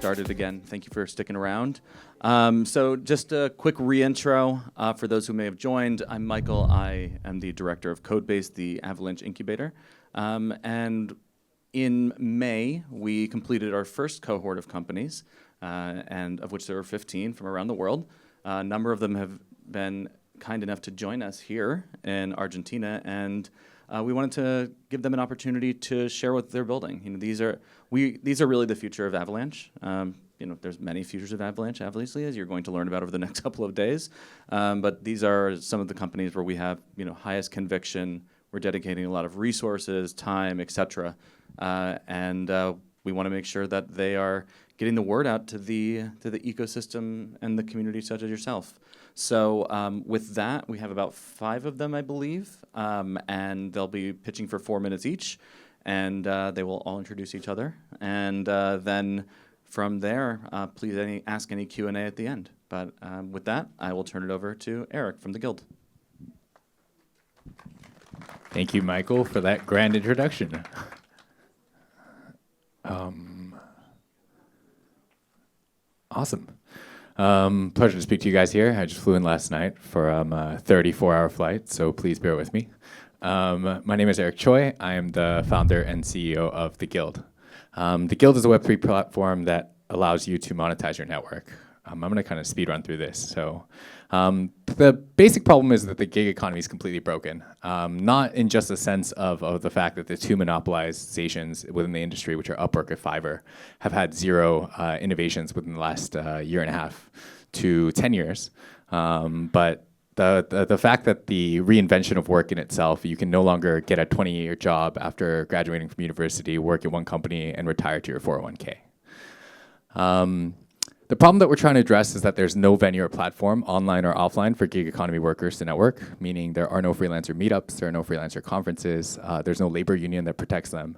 started again. Thank you for sticking around. So just a quick re-intro for those who may have joined. I'm Michael. I am the director of Codebase, the Avalanche Incubator. And in May, we completed our first cohort of companies, and of which there were 15 from around the world. A number of them have been kind enough to join us here in Argentina, and we wanted to give them an opportunity to share what they're building. You know, these are really the future of Avalanche. There's many futures of Avalanche, obviously, as you're going to learn about over the next couple of days. But these are some of the companies where we have, highest conviction. We're dedicating a lot of resources, time, etc. And we want to make sure that they are getting the word out to the ecosystem and the community such as yourself. So with that, we have about 5 of them, I believe, and they'll be pitching for 4 minutes each, and they will all introduce each other. And then from there, please ask any Q&A at the end. But with that, I will turn it over to Eric from the Guild. Thank you, Michael, for that grand introduction. Awesome. Pleasure to speak to you guys here. I just flew in last night for a 34-hour flight, so please bear with me. My name is Eric Choi. I am the founder and CEO of The Guild. The Guild is a Web3 platform that allows you to monetize your network. I'm going to kind of speed run through this. So the basic problem is that the gig economy is completely broken, not in just the sense of the fact that the 2 monopolizations within the industry, which are Upwork and Fiverr, have had 0 innovations within the last year and a half to 10 years. But the fact that the reinvention of work in itself, you can no longer get a 20-year job after graduating from university, work at one company, and retire to your 401k. The problem that we're trying to address is that there's no venue or platform, online or offline, for gig economy workers to network, meaning there are no freelancer meetups, there are no freelancer conferences, there's no labor union that protects them.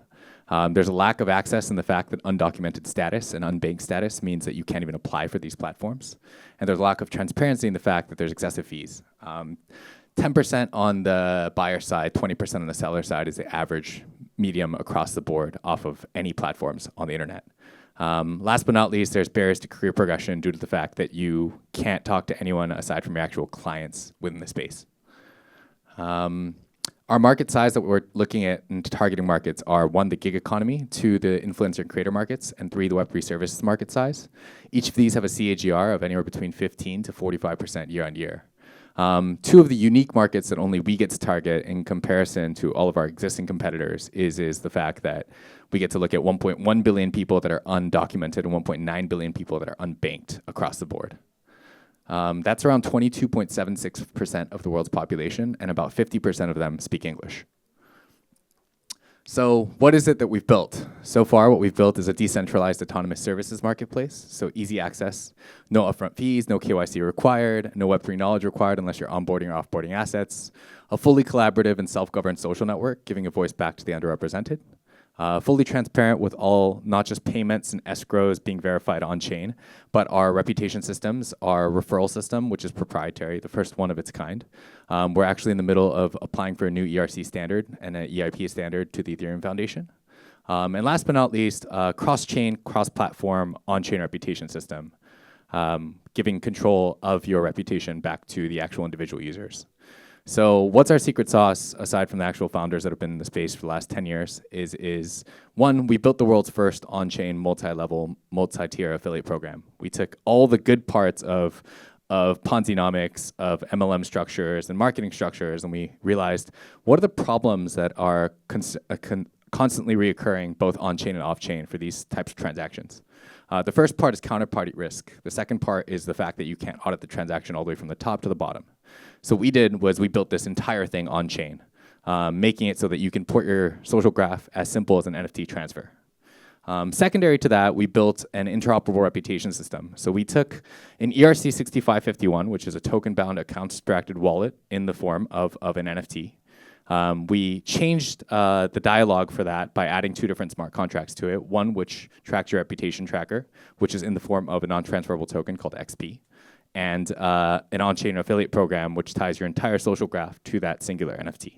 There's a lack of access in the fact that undocumented status and unbanked status means that you can't even apply for these platforms. And there's a lack of transparency in the fact that there's excessive fees. 10% on the buyer side, 20% on the seller side is the average medium across the board off of any platforms on the internet. Last but not least, there's barriers to career progression due to the fact that you can't talk to anyone aside from your actual clients within the space. Our market size that we're looking at and targeting markets are 1, the gig economy, 2, the influencer and creator markets, and 3, the Web3 services market size. Each of these have a CAGR of anywhere between 15 to 45% year on year. 2 of the unique markets that only we get to target in comparison to all of our existing competitors is the fact that we get to look at 1.1 billion people that are undocumented and 1.9 billion people that are unbanked across the board. That's around 22.76% of the world's population, and about 50% of them speak English. So what is it that we've built? So far, what we've built is a decentralized autonomous services marketplace. So easy access, no upfront fees, no KYC required, no Web3 knowledge required unless you're onboarding or offboarding assets, a fully collaborative and self-governed social network, giving a voice back to the underrepresented, fully transparent with all, not just payments and escrows being verified on-chain, but our reputation systems, our referral system, which is proprietary, the first one of its kind. We're actually in the middle of applying for a new ERC standard and an EIP standard to the Ethereum Foundation. And last but not least, cross-chain, cross-platform, on-chain reputation system, giving control of your reputation back to the actual individual users. So what's our secret sauce, aside from the actual founders that have been in the space for the last 10 years, is 1, we built the world's first on-chain, multi-level, multi-tier affiliate program. We took all the good parts of Ponzi-nomics, of MLM structures and marketing structures, and we realized, what are the problems that are constantly reoccurring both on-chain and off-chain for these types of transactions? The first part is counterparty risk. The second part is the fact that you can't audit the transaction all the way from the top to the bottom. So what we did was we built this entire thing on-chain, making it so that you can port your social graph as simple as an NFT transfer. Secondary to that, we built an interoperable reputation system. So we took an ERC 6551, which is a token-bound account-abstracted wallet in the form of an NFT. We changed the dialogue for that by adding 2 different smart contracts to it. One which tracks your reputation tracker, which is in the form of a non-transferable token called XP, and an on-chain affiliate program which ties your entire social graph to that singular NFT.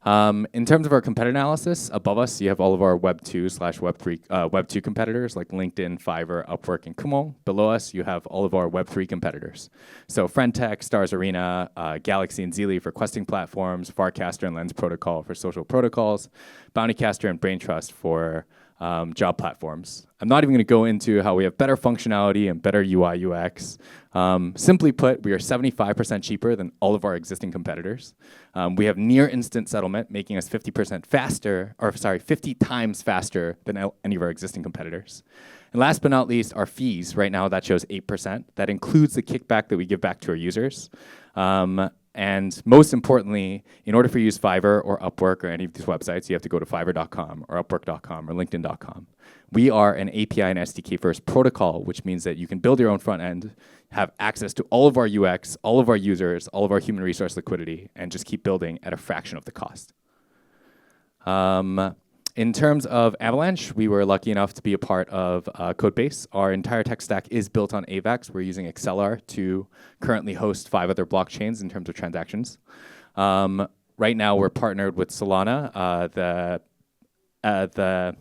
In terms of our competitor analysis, above us you have all of our Web 2/Web 3 Web 2 competitors like LinkedIn, Fiverr, Upwork, and Kumon. Below us you have all of our Web 3 competitors. So Friendtech, Stars Arena, Galaxy and Zeely for questing platforms, Farcaster and Lens Protocol for social protocols, Bountycaster and Braintrust for job platforms. I'm not even going to go into how we have better functionality and better UI UX. Simply put, we are 75% cheaper than all of our existing competitors. We have near instant settlement, making us 50% faster, or sorry, 50 times faster than any of our existing competitors. And last but not least, our fees. Right now, that shows 8%. That includes the kickback that we give back to our users. And most importantly, in order for you to use Fiverr or Upwork or any of these websites, you have to go to fiverr.com or upwork.com or linkedin.com. We are an API and SDK first protocol, which means that you can build your own front end, have access to all of our UX, all of our users, all of our human resource liquidity, and just keep building at a fraction of the cost. In terms of Avalanche, we were lucky enough to be a part of Codebase. Our entire tech stack is built on AVAX. We're using Accelar to currently host 5 other blockchains in terms of transactions. Right now, we're partnered with Solana. The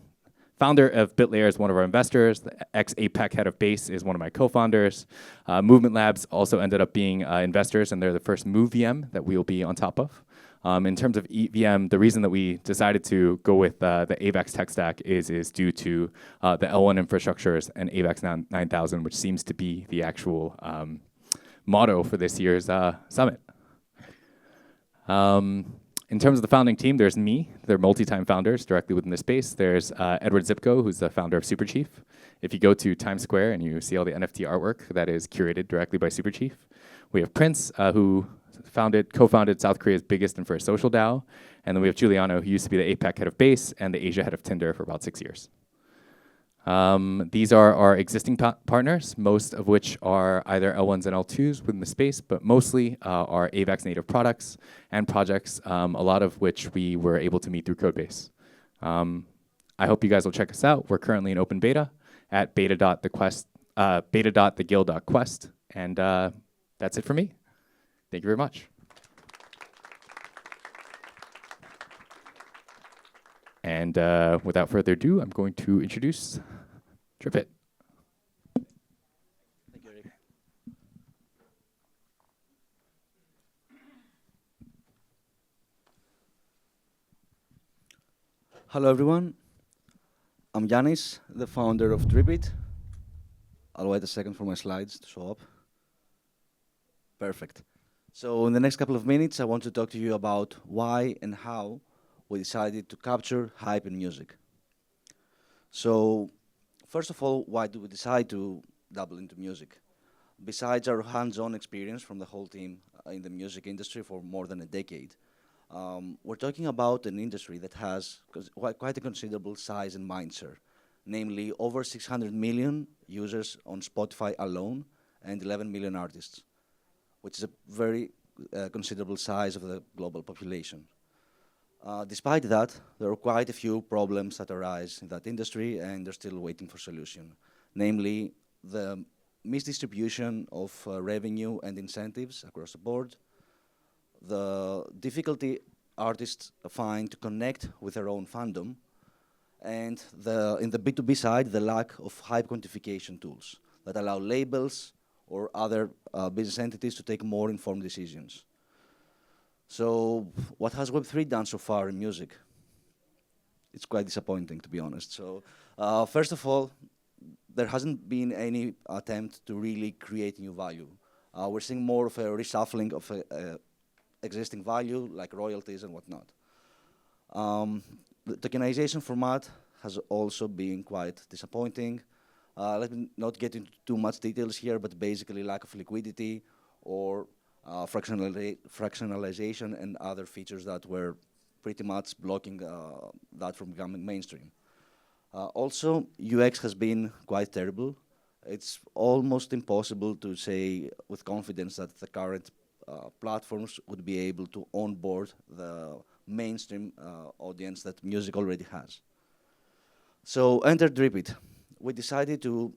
founder of BitLayer is one of our investors. The ex-APEC head of Base is one of my co-founders. Movement Labs also ended up being investors, and they're the first Move VM that we'll be on top of. In terms of EVM, the reason that we decided to go with the AVAX tech stack is due to the L1 infrastructures and AVAX 9000, which seems to be the actual motto for this year's summit. In terms of the founding team, there's me. They're multi-time founders directly within the space. There's Edward Zipko, who's the founder of Superchief. If you go to Times Square and you see all the NFT artwork, that is curated directly by Superchief. We have Prince, who co-founded South Korea's biggest and first social DAO. And then we have Giuliano, who used to be the APEC head of Base and the Asia head of Tinder for about 6 years. These are our existing partners, most of which are either L1s and L2s within the space, but mostly are AVAX native products and projects, a lot of which we were able to meet through Codebase. I hope you guys will check us out. We're currently in open beta at beta.theguild.quest. And that's it for me. Thank you very much. And without further ado, I'm going to introduce Dripit. Thank you, Eric. Hello, everyone. I'm Giannis, the founder of Dripit. I'll wait a second for my slides to show up. Perfect. So in the next couple of minutes, I want to talk to you about why and how we decided to capture hype in music. So first of all, why do we decide to dabble into music? Besides our hands-on experience from the whole team in the music industry for more than a decade, we're talking about an industry that has quite a considerable size and mindshare, namely over 600 million users on Spotify alone and 11 million artists, which is a very considerable size of the global population. Despite that, there are quite a few problems that arise in that industry, and they're still waiting for solution. Namely, the misdistribution of revenue and incentives across the board, the difficulty artists find to connect with their own fandom, and in the B2B side, the lack of hype quantification tools that allow labels or other business entities to take more informed decisions. So what has Web3 done so far in music? It's quite disappointing, to be honest. So first of all, there hasn't been any attempt to really create new value. We're seeing more of a reshuffling of existing value, like royalties and whatnot. The tokenization format has also been quite disappointing. Let me not get into too much details here, but basically lack of liquidity or fractionalization and other features that were pretty much blocking that from becoming mainstream. Also, UX has been quite terrible. It's almost impossible to say with confidence that the current platforms would be able to onboard the mainstream audience that music already has. So enter Dripit. We decided to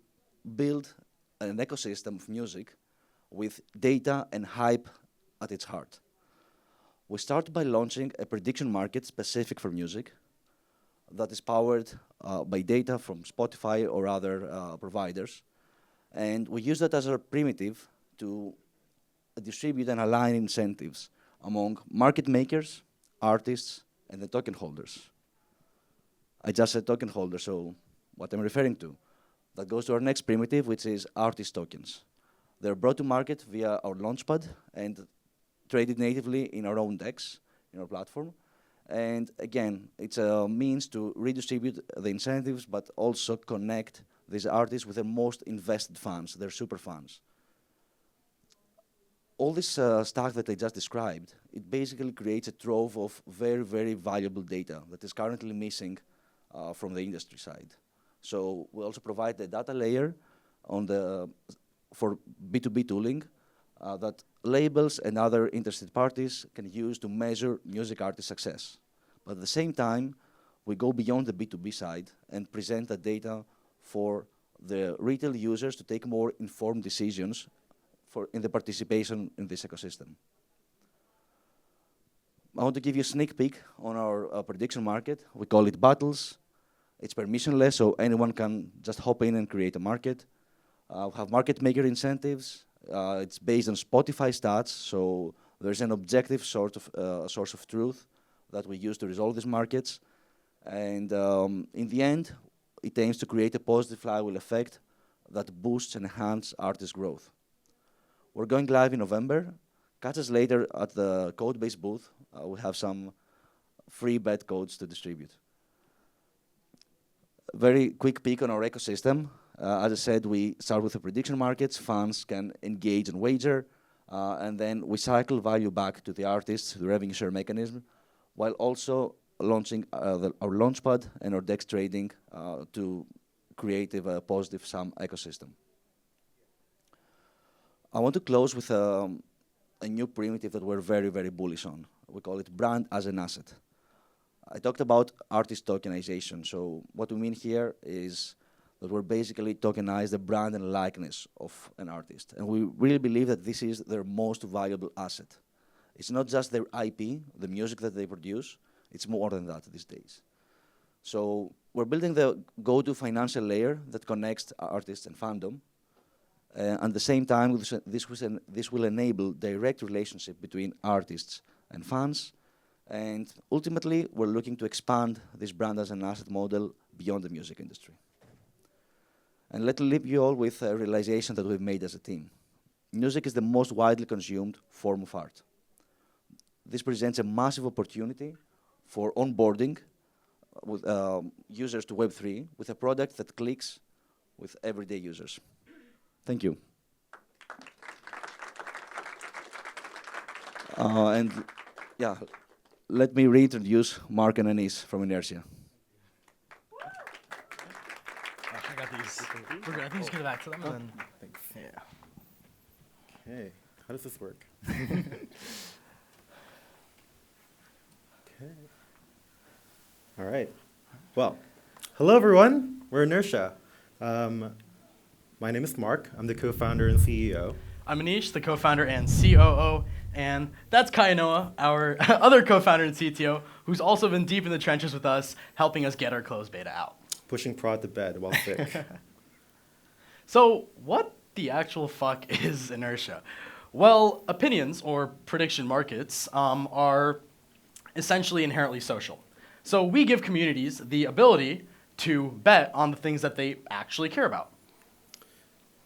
build an ecosystem of music with data and hype at its heart. we started by launching a prediction market specific for music that is powered by data from Spotify or other providers. And we use that as a primitive to distribute and align incentives among market makers, artists, and the token holders. I just said token holders, so what I'm referring to. That goes to our next primitive, which is artist tokens. They're brought to market via our launchpad and traded natively in our own DEX, in our platform. And again, it's a means to redistribute the incentives, but also connect these artists with their most invested fans, their super fans. All this stack that I just described, it basically creates a trove of very, very valuable data that is currently missing from the industry side. So we also provide the data layer on for B2B tooling that labels and other interested parties can use to measure music artist success. But at the same time, we go beyond the B2B side and present the data for the retail users to take more informed decisions in the participation in this ecosystem. I want to give you a sneak peek on our prediction market. We call it Battles. It's permissionless, so anyone can just hop in and create a market. We have market maker incentives. It's based on Spotify stats, so there's an objective source of truth that we use to resolve these markets. And in the end, it aims to create a positive flywheel effect that boosts and enhances artist growth. We're going live in November. Catch us later at the Codebase booth. We have some free bet codes to distribute. Very quick peek on our ecosystem. As I said, we start with the prediction markets. Fans can engage and wager. And then we cycle value back to the artists, the revenue share mechanism, while also launching our launchpad and our DEX trading to create a positive sum ecosystem. I want to close with a new primitive that we're very, very bullish on. We call it brand as an asset. I talked about artist tokenization. So what we mean here is that we're basically tokenize the brand and likeness of an artist. And we really believe that this is their most valuable asset. It's not just their IP, the music that they produce. It's more than that these days. So we're building the go-to financial layer that connects artists and fandom. At the same time, this will enable direct relationship between artists and fans. And ultimately, we're looking to expand this brand as an asset model beyond the music industry. And let me leave you all with a realization that we've made as a team. Music is the most widely consumed form of art. This presents a massive opportunity for onboarding with users to Web3 with a product that clicks with everyday users. Thank you. And yeah, let me reintroduce Marc and Anish from Inertia. I got these. We're good. I think just give it back to them. And then, Thanks. yeah. Okay, how does this work? Okay. All right. Well, hello everyone. We're Inertia. My name is Marc. I'm the co-founder and CEO. I'm Anish, the co-founder and COO, and that's Kainoa, our other co-founder and CTO, who's also been deep in the trenches with us, helping us get our closed beta out. Pushing prod to bed while sick. So what the actual fuck is Inertia? Well, opinions, or prediction markets, are essentially inherently social. So we give communities the ability to bet on the things that they actually care about.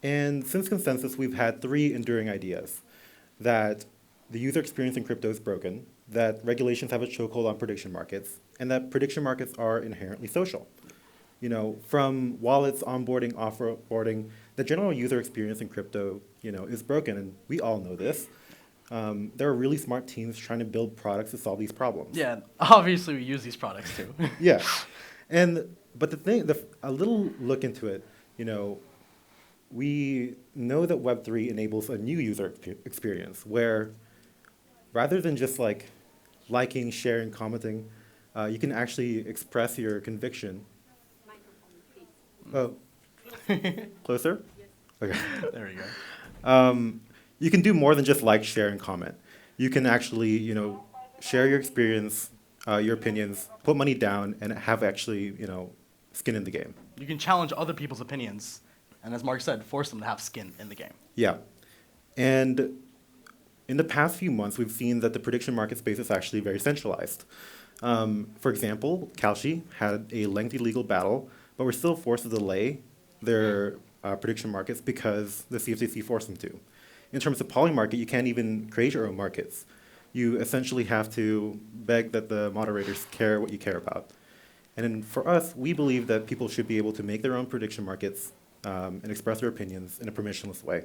And since consensus, we've had three enduring ideas. That the user experience in crypto is broken, that regulations have a chokehold on prediction markets, and that prediction markets are inherently social. You know, from wallets, onboarding, offboarding, the general user experience in crypto, is broken, and we all know this. There are really smart teams trying to build products to solve these problems. Yeah, obviously we use these products too. Yeah, but the thing, a little look into it, we know that Web3 enables a new user experience where rather than just liking, sharing, commenting, you can actually express your conviction. Oh, closer? Yes. Okay. There we go. You can do more than just like, share, and comment. You can actually, share your experience, your opinions, put money down, and have actually, skin in the game. You can challenge other people's opinions, and as Marc said, force them to have skin in the game. Yeah. And in the past few months, we've seen that the prediction market space is actually very centralized. For example, Kalshi had a lengthy legal battle, but were still forced to delay their prediction markets because the CFTC forced them to. In terms of polymarket, you can't even create your own markets. You essentially have to beg that the moderators care what you care about. And then for us, we believe that people should be able to make their own prediction markets and express their opinions in a permissionless way.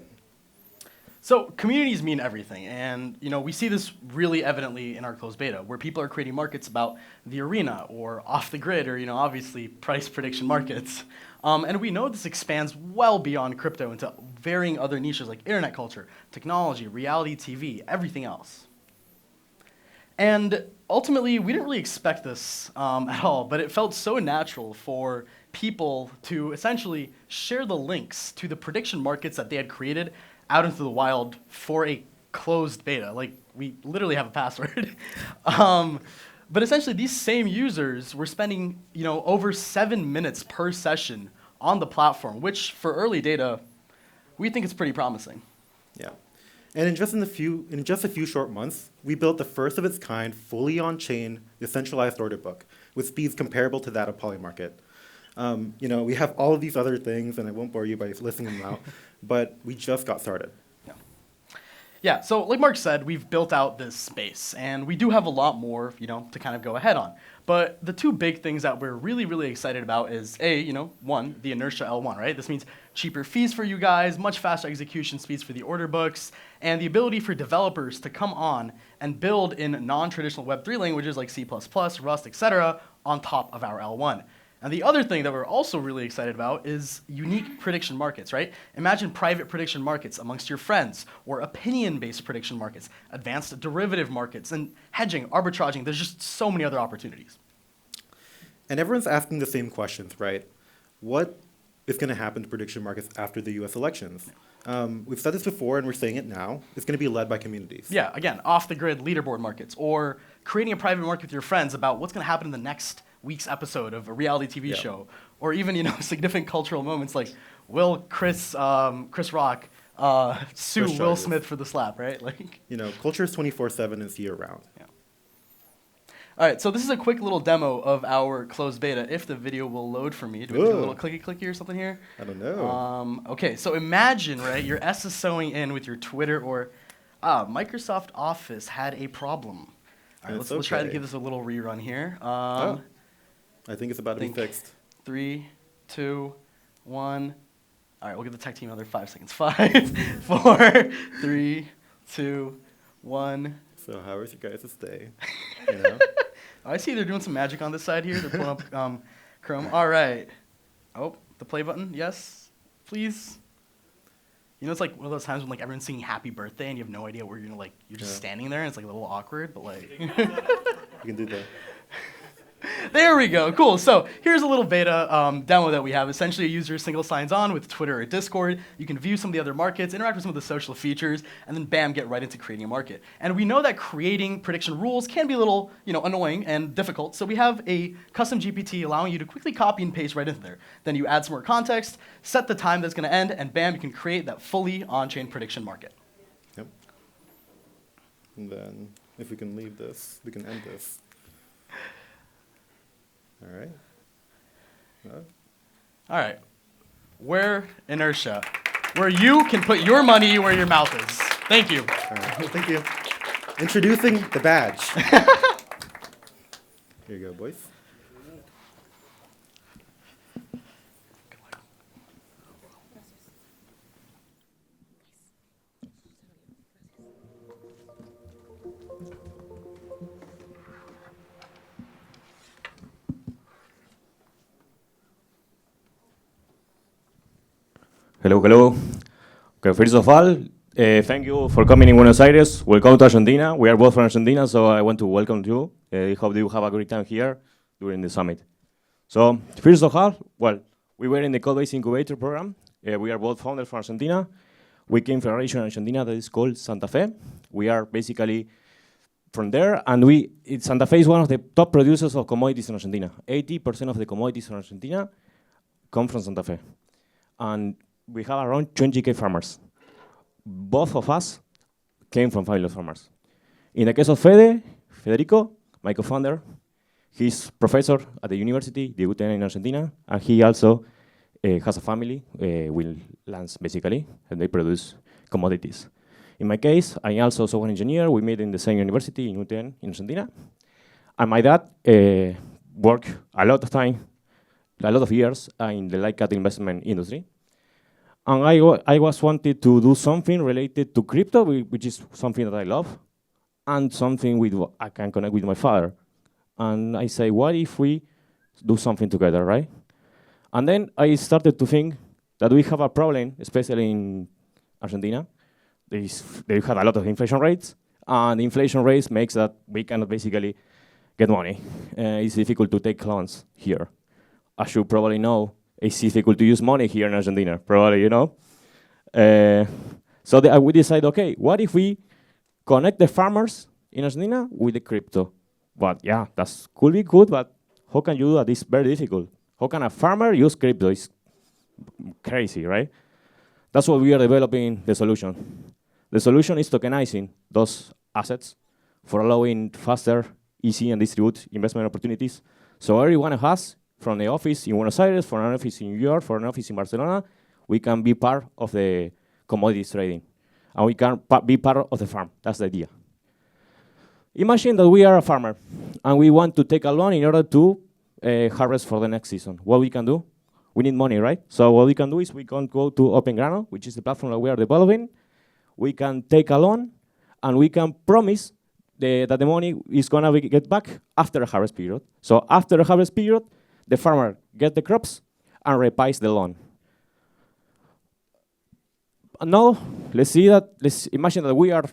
So communities mean everything, and we see this really evidently in our closed beta, where people are creating markets about the arena or off the grid, or obviously price prediction markets. And we know this expands well beyond crypto into varying other niches like internet culture, technology, reality TV, everything else. And ultimately, we didn't really expect this at all, but it felt so natural for people to essentially share the links to the prediction markets that they had created out into the wild for a closed beta. Like, we literally have a password. But essentially, these same users were spending, over 7 minutes per session on the platform, which for early data, we think is pretty promising. Yeah. And in just a few short months, we built the first of its kind, fully on-chain, decentralized order book with speeds comparable to that of Polymarket. We have all of these other things, and I won't bore you by listing them out, but we just got started. Yeah, so like Marc said, we've built out this space, and we do have a lot more, to kind of go ahead on. But the two big things that we're really, really excited about is one, the Inertia L1, right? This means cheaper fees for you guys, much faster execution speeds for the order books, and the ability for developers to come on and build in non-traditional Web3 languages like C++, Rust, etc., on top of our L1. And the other thing that we're also really excited about is unique prediction markets, right? Imagine private prediction markets amongst your friends, or opinion-based prediction markets, advanced derivative markets, and hedging, arbitraging. There's just so many other opportunities. And everyone's asking the same questions, right? What is going to happen to prediction markets after the US elections? We've said this before, and we're saying it now. It's going to be led by communities. Yeah, again, off-the-grid leaderboard markets, or creating a private market with your friends about what's going to happen in the next week's episode of a reality TV show, or even significant cultural moments like will Chris Rock sue Will Smith for the slap, right? Culture is 24/7 is year round. Yeah. All right, so this is a quick little demo of our closed beta. If the video will load for me, do we do a little clicky or something here? I don't know. Okay, so imagine, right, you're SSOing in with your Twitter, or Microsoft Office had a problem. All right, let's try to give this a little rerun here. I think it's about to be fixed. 3, 2, 1. All right, we'll give the tech team another 5 seconds. 5, 4, 3, 2, 1. So how is your guys' day? I see they're doing some magic on this side here. They're pulling up Chrome. All right. Oh, the play button. Yes, please. It's like one of those times when everyone's singing "Happy Birthday" and you have no idea where you're you're just standing there and it's a little awkward, but You can do that. There we go. Cool. So here's a little beta demo that we have. Essentially, a user single signs on with Twitter or Discord. You can view some of the other markets, interact with some of the social features, and then bam, get right into creating a market. And we know that creating prediction rules can be a little, annoying and difficult. So we have a custom GPT allowing you to quickly copy and paste right into there. Then you add some more context, set the time that's going to end, and bam, you can create that fully on-chain prediction market. Yep. And then if we can leave this, we can end this. All right. All right. We're Inertia, where you can put your money where your mouth is. Thank you. All right. Thank you. Introducing TheBadge. Here you go, boys. Hello. Okay, first of all, thank you for coming in Buenos Aires. Welcome to Argentina. We are both from Argentina, so I want to welcome you. I hope you have a great time here during the summit. So, first of all, we were in the Codebase Incubator program. We are both founders from Argentina. We came from a region in Argentina that is called Santa Fe. We are basically from there, and Santa Fe is one of the top producers of commodities in Argentina. 80% of the commodities in Argentina come from Santa Fe. And we have around 20K farmers. Both of us came from family farmers. In the case of Federico, my co-founder, he's professor at the university, the UTN in Argentina, and he also has a family with lands, basically, and they produce commodities. In my case, I'm also a software engineer. We met in the same university in UTN in Argentina. And my dad worked a lot of years in the light cat investment industry. And I was wanted to do something related to crypto, which is something that I love, and something I can connect with my father. And I say, what if we do something together, right? And then I started to think that we have a problem, especially in Argentina. They have a lot of inflation rates, and the inflation rates makes that we cannot basically get money. It's difficult to take loans here. As you probably know, it's difficult to use money here in Argentina, probably, you know? So we decided, okay, what if we connect the farmers in Argentina with the crypto? But yeah, that could be good, but how can you do that? It's very difficult. How can a farmer use crypto? It's crazy, right? That's why we are developing the solution. The solution is tokenizing those assets for allowing faster, easy, and distributed investment opportunities. So everyone of us, from the office in Buenos Aires, from an office in New York, from an office in Barcelona, we can be part of the commodities trading. And we can be part of the farm. That's the idea. Imagine that we are a farmer, and we want to take a loan in order to harvest for the next season. What we can do? We need money, right? So what we can do is we can go to Open Grano, which is the platform that we are developing. We can take a loan, and we can promise that the money is going to get back after a harvest period. So after a harvest period, the farmer gets the crops and repays the loan. And now, let's imagine that we are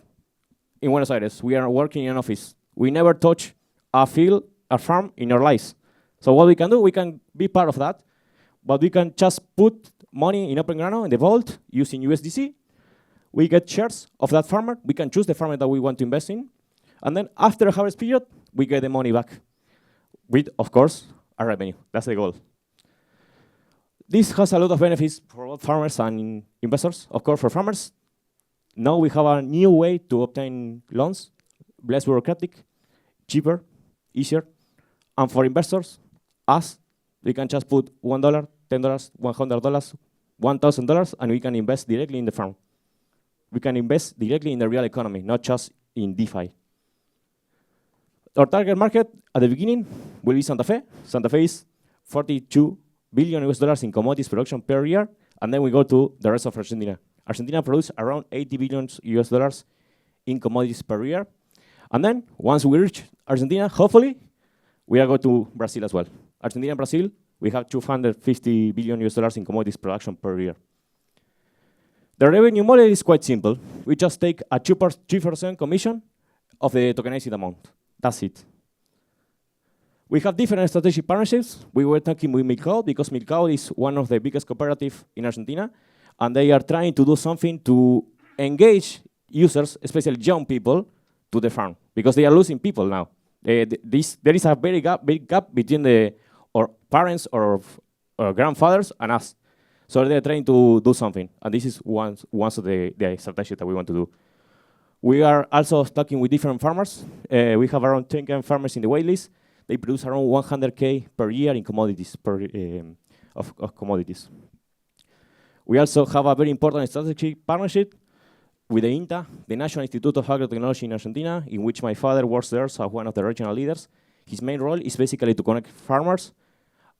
in Buenos Aires. We are working in an office. We never touch a field, a farm in our lives. So what we can do, we can be part of that, but we can just put money in Open Grano in the vault using USDC. We get shares of that farmer. We can choose the farmer that we want to invest in. And then after a harvest period, we get the money back with, of course, a revenue. That's the goal. This has a lot of benefits for both farmers and investors. Of course, for farmers, now we have a new way to obtain loans, less bureaucratic, cheaper, easier. And for investors, us, we can just put $1, $10, $100, $1,000, and we can invest directly in the farm. We can invest directly in the real economy, not just in DeFi. Our target market at the beginning will be Santa Fe. Santa Fe is $42 billion in commodities production per year, and then we go to the rest of Argentina. Argentina produces around $80 billion in commodities per year. And then once we reach Argentina, hopefully, we are going to Brazil as well. Argentina and Brazil, we have $250 billion in commodities production per year. The revenue model is quite simple. We just take a 2% commission of the tokenized amount. That's it. We have different strategic partnerships. We were talking with Milcao because Milcao is one of the biggest cooperatives in Argentina, and they are trying to do something to engage users, especially young people, to the farm because they are losing people now. There is a very big gap between our parents or grandfathers and us. So they're trying to do something, and this is one of the strategies that we want to do. We are also talking with different farmers. We have around 10 farmers in the waitlist. They produce around 100K per year in commodities, of commodities. We also have a very important strategic partnership with the INTA, the National Institute of Agrotechnology in Argentina, in which my father works there as one of the regional leaders. His main role is basically to connect farmers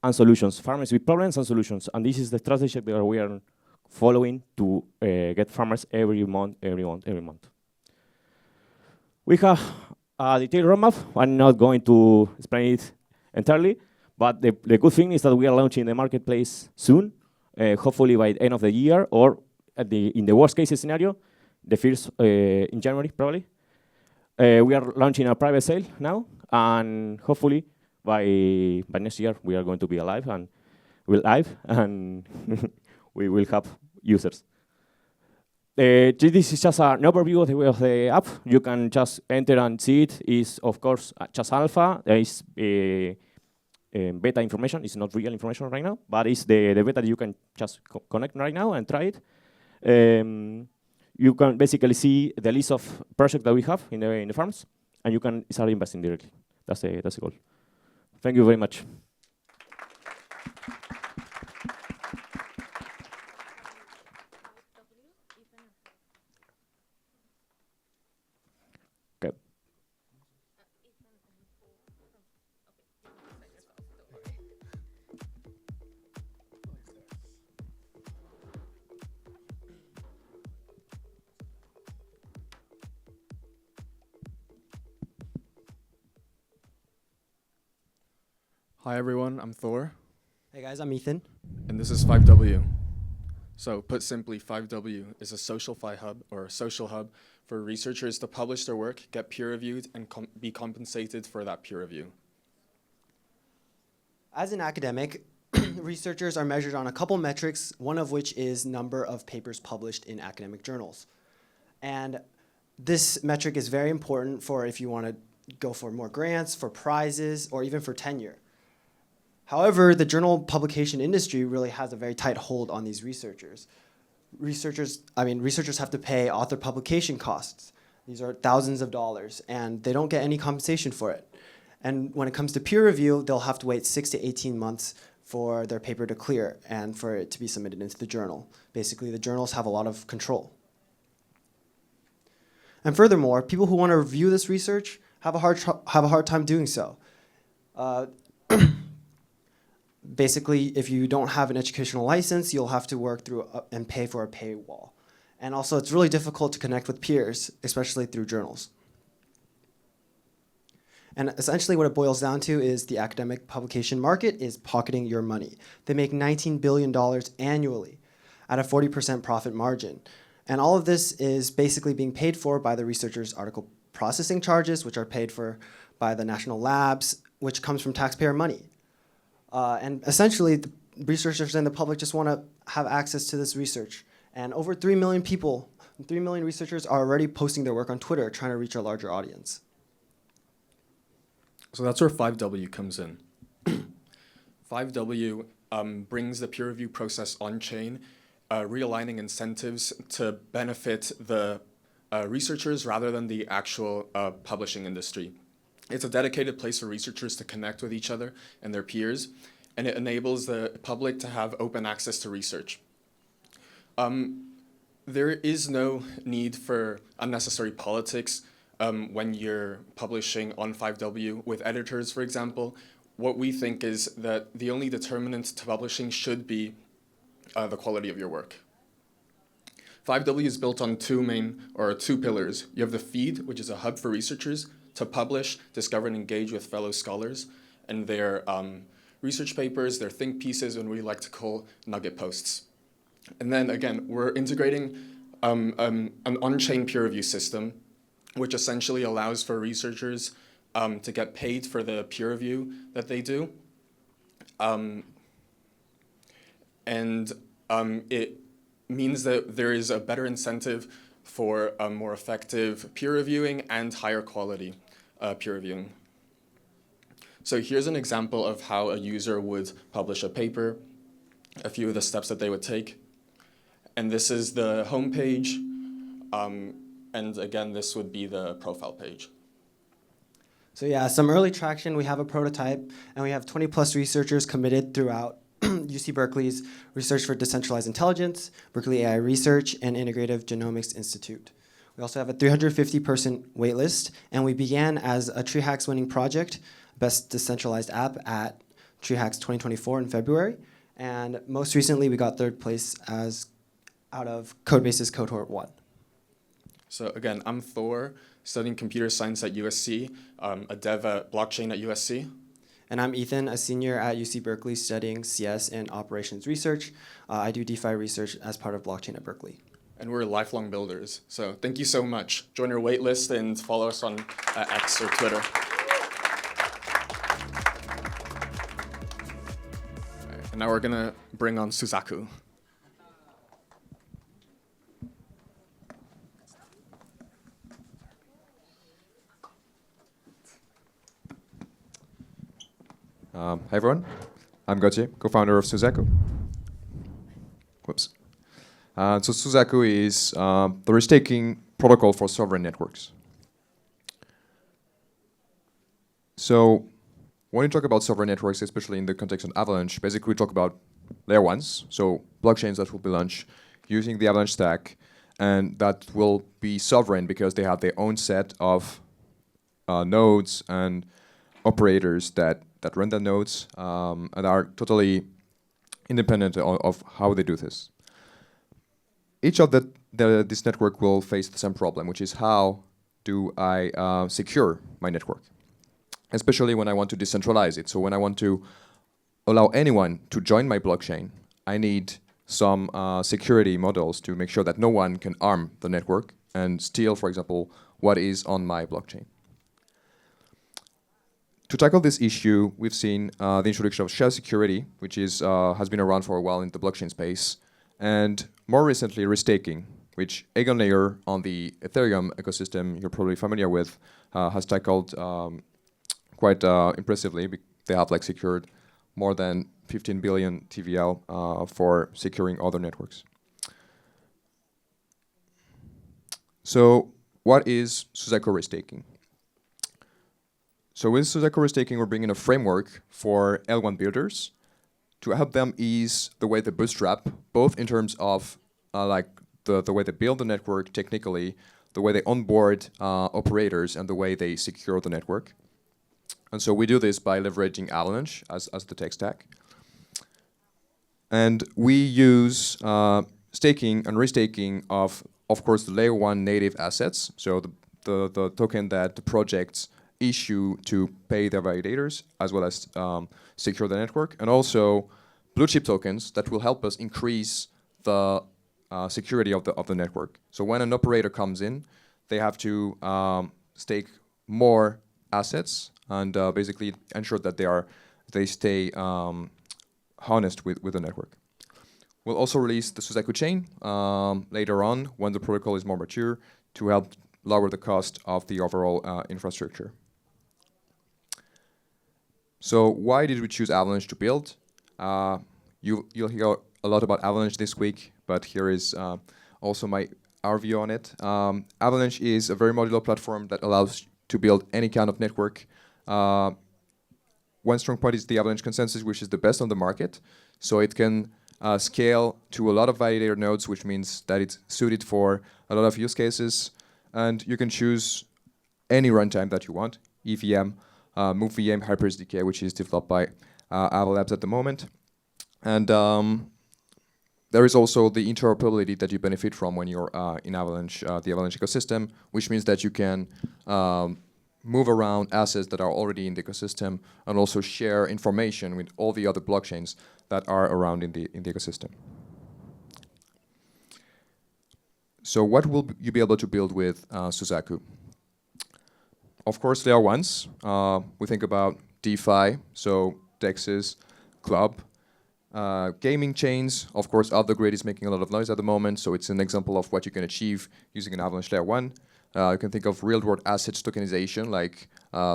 and solutions, farmers with problems and solutions. And this is the strategy that we are following to get farmers every month. We have a detailed roadmap. I'm not going to explain it entirely, but the good thing is that we are launching the marketplace soon, hopefully by the end of the year, or in the worst case scenario, the first in January, probably. We are launching a private sale now, and hopefully by next year we are going to be live, and we will have users. this is just an overview of the app. You can just enter and see it. It's, of course, just alpha. There is beta information. It's not real information right now, but it's the beta that you can just connect right now and try it. You can basically see the list of projects that we have in the farms, and you can start investing directly. That's the goal. Thank you very much. Okay. Hi everyone, I'm Thor, Hey guys, I'm Ethan. and this is FiveW. So put simply, FiveW is a social hub or a social hub for researchers to publish their work, get peer reviewed, and be compensated for that peer review. As an academic, researchers are measured on a couple metrics, one of which is number of papers published in academic journals. And this metric is very important for if you want to go for more grants, for prizes, or even for tenure. However, the journal publication industry really has a very tight hold on these researchers. Researchers have to pay author publication costs. These are thousands of dollars, and they don't get any compensation for it. And when it comes to peer review, they'll have to wait 6 to 18 months for their paper to clear and for it to be submitted into the journal. Basically, the journals have a lot of control. And furthermore, people who want to review this research have a hard time doing so. Basically, if you don't have an educational license, you'll have to work through and pay for a paywall. And also, it's really difficult to connect with peers, especially through journals. And essentially what it boils down to is the academic publication market is pocketing your money. They make $19 billion annually at a 40% profit margin. And all of this is basically being paid for by the researchers' article processing charges, which are paid for by the national labs, which comes from taxpayer money. And essentially, the researchers and the public just want to have access to this research. And over 3 million people, 3 million researchers are already posting their work on Twitter, trying to reach a larger audience. So that's where FiveW comes in. FiveW brings the peer review process on-chain, realigning incentives to benefit the researchers rather than the actual publishing industry. It's a dedicated place for researchers to connect with each other and their peers, and it enables the public to have open access to research. There is no need for unnecessary politics when you're publishing on FiveW with editors, for example. What we think is that the only determinant to publishing should be the quality of your work. FiveW is built on two pillars. You have the feed, which is a hub for researchers to publish, discover, and engage with fellow scholars and their research papers, their think pieces, and we like to call nugget posts. And then again, we're integrating an on-chain peer review system, which essentially allows for researchers to get paid for the peer review that they do. It means that there is a better incentive for more effective peer reviewing and higher quality peer reviewing. So here's an example of how a user would publish a paper, a few of the steps that they would take. And this is the home page. And again, this would be the profile page. So yeah, some early traction. We have a prototype, and we have 20 plus researchers committed throughout UC Berkeley's Research for Decentralized Intelligence, Berkeley AI Research, and Integrative Genomics Institute. We also have a 350-person waitlist, and we began as a TreeHacks winning project, Best Decentralized App at TreeHacks 2024 in February. And most recently, we got third place out of Codebase's Cohort 1. So again, I'm Thor, studying computer science at USC, a dev at blockchain at USC. And I'm Ethan, a senior at UC Berkeley studying CS and operations research. I do DeFi research as part of blockchain at Berkeley. And we're lifelong builders. So thank you so much. Join our wait list and follow us on X or Twitter. And now we're going to bring on Suzaku. Hi everyone, I'm Gauthier, co-founder of Suzaku. Whoops. So Suzaku is the risk-taking protocol for sovereign networks. So when we talk about sovereign networks, especially in the context of Avalanche, basically we talk about layer ones, so blockchains that will be launched using the Avalanche stack, and that will be sovereign because they have their own set of nodes and operators that run the nodes and are totally independent of how they do this. Each of this network will face the same problem, which is how do I secure my network, especially when I want to decentralize it. So when I want to allow anyone to join my blockchain, I need some security models to make sure that no one can arm the network and steal, for example, what is on my blockchain. To tackle this issue, we've seen the introduction of shell security, which has been around for a while in the blockchain space, and more recently risk-taking, which EigenLayer on the Ethereum ecosystem you're probably familiar with has tackled quite impressively. They have secured more than 15 billion TVL for securing other networks. So what is Suzaku risk-taking? So with Suzaku risk-taking, we're bringing a framework for L1 builders to help them ease the way they bootstrap, both in terms of the way they build the network technically, the way they onboard operators, and the way they secure the network. And so we do this by leveraging Avalanche as the tech stack. And we use staking and risk-taking of course, the layer one native assets, so the token that the projects issue to pay their validators, as well as secure the network, and also blue chip tokens that will help us increase the security of the network. So when an operator comes in, they have to stake more assets and basically ensure that they stay honest with the network. We'll also release the Suzaku chain later on when the protocol is more mature to help lower the cost of the overall infrastructure. So why did we choose Avalanche to build? You'll hear a lot about Avalanche this week, but here is also our view on it. Avalanche is a very modular platform that allows to build any kind of network. One strong point is the Avalanche consensus, which is the best on the market. So it can scale to a lot of validator nodes, which means that it's suited for a lot of use cases. And you can choose any runtime that you want, EVM, MoveVM, HyperSDK, which is developed by Avalanche at the moment. And there is also the interoperability that you benefit from when you're in Avalanche, the Avalanche ecosystem, which means that you can move around assets that are already in the ecosystem and also share information with all the other blockchains that are around in the ecosystem. So what will you be able to build with Suzaku? Of course, layer ones. We think about DeFi, so DEXs, Club. Gaming chains, of course, Off the Grid is making a lot of noise at the moment, so it's an example of what you can achieve using an Avalanche layer one. You can think of real-world assets tokenization, like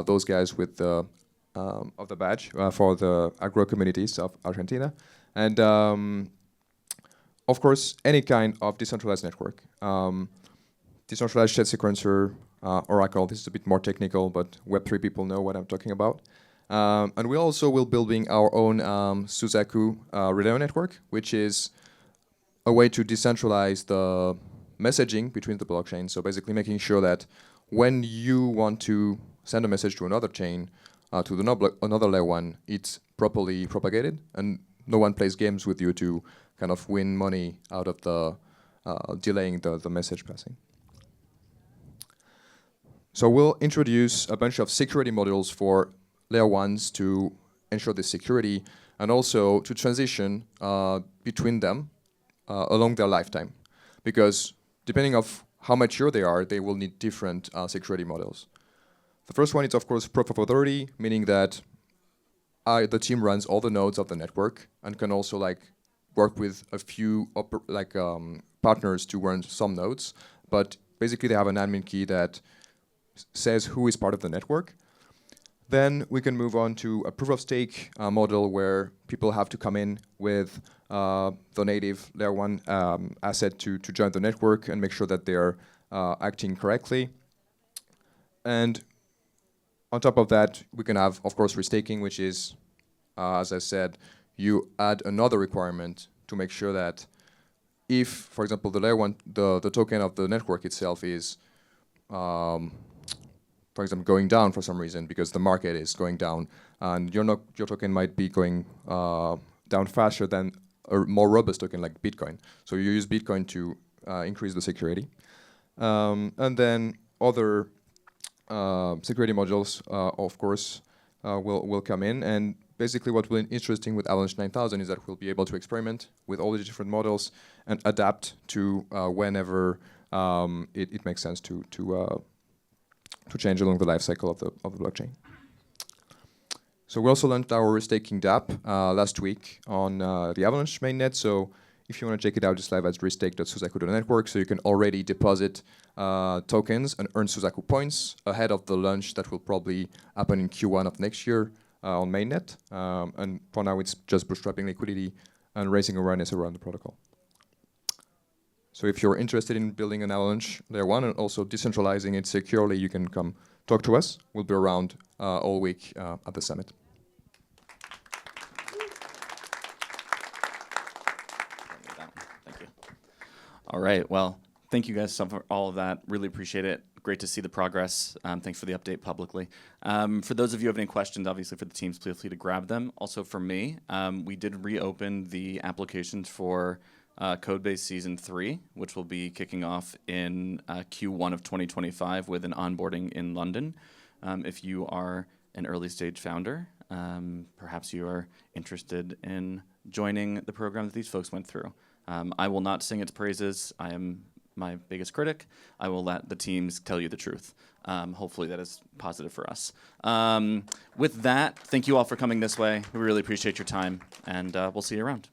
those guys with the of TheBadge for the agro communities of Argentina, and of course, any kind of decentralized network. Decentralized shed sequencer, Oracle. This is a bit more technical, but Web3 people know what I'm talking about. And we also will building our own Suzaku relay network, which is a way to decentralize the messaging between the blockchains. So basically making sure that when you want to send a message to another chain, to another layer one, it's properly propagated, and no one plays games with you to kind of win money out of the delaying the message passing. So we'll introduce a bunch of security modules for layer ones to ensure the security and also to transition between them along their lifetime. Because depending on how mature they are, they will need different security models. The first one is, of course, proof of authority, meaning that the team runs all the nodes of the network and can also work with a few partners to run some nodes. But basically, they have an admin key that says who is part of the network. Then we can move on to a proof-of-stake model where people have to come in with the native layer 1 asset to join the network and make sure that they're acting correctly. And on top of that, we can have, of course, restaking, which is, as I said, you add another requirement to make sure that if, for example, the layer 1, the token of the network itself is, for example, going down for some reason because the market is going down, and your token might be going down faster than a more robust token like Bitcoin. So you use Bitcoin to increase the security. And then other security modules, of course, will come in. And basically what will be interesting with Avalanche 9000 is that we'll be able to experiment with all the different models and adapt to whenever it makes sense to change along the life cycle of the blockchain. So we also launched our restaking dApp last week on the Avalanche mainnet. So if you want to check it out, just live at restake.suzaku.network. So you can already deposit tokens and earn Suzaku points ahead of the launch that will probably happen in Q1 of next year on mainnet. And for now, it's just bootstrapping liquidity and raising awareness around the protocol. So if you're interested in building an Avalanche layer 1 and also decentralizing it securely, you can come talk to us. We'll be around all week at the summit. Thank you. All right. Well, thank you guys for all of that. Really appreciate it. Great to see the progress. Thanks for the update publicly. For those of you who have any questions, obviously for the teams, feel free to grab them. Also for me, we did reopen the applications for Codebase Season 3, which will be kicking off in Q1 of 2025 with an onboarding in London. If you are an early stage founder, perhaps you are interested in joining the program that these folks went through. I will not sing its praises. I am my biggest critic. I will let the teams tell you the truth. Hopefully that is positive for us. With that, thank you all for coming this way. We really appreciate your time, and we'll see you around.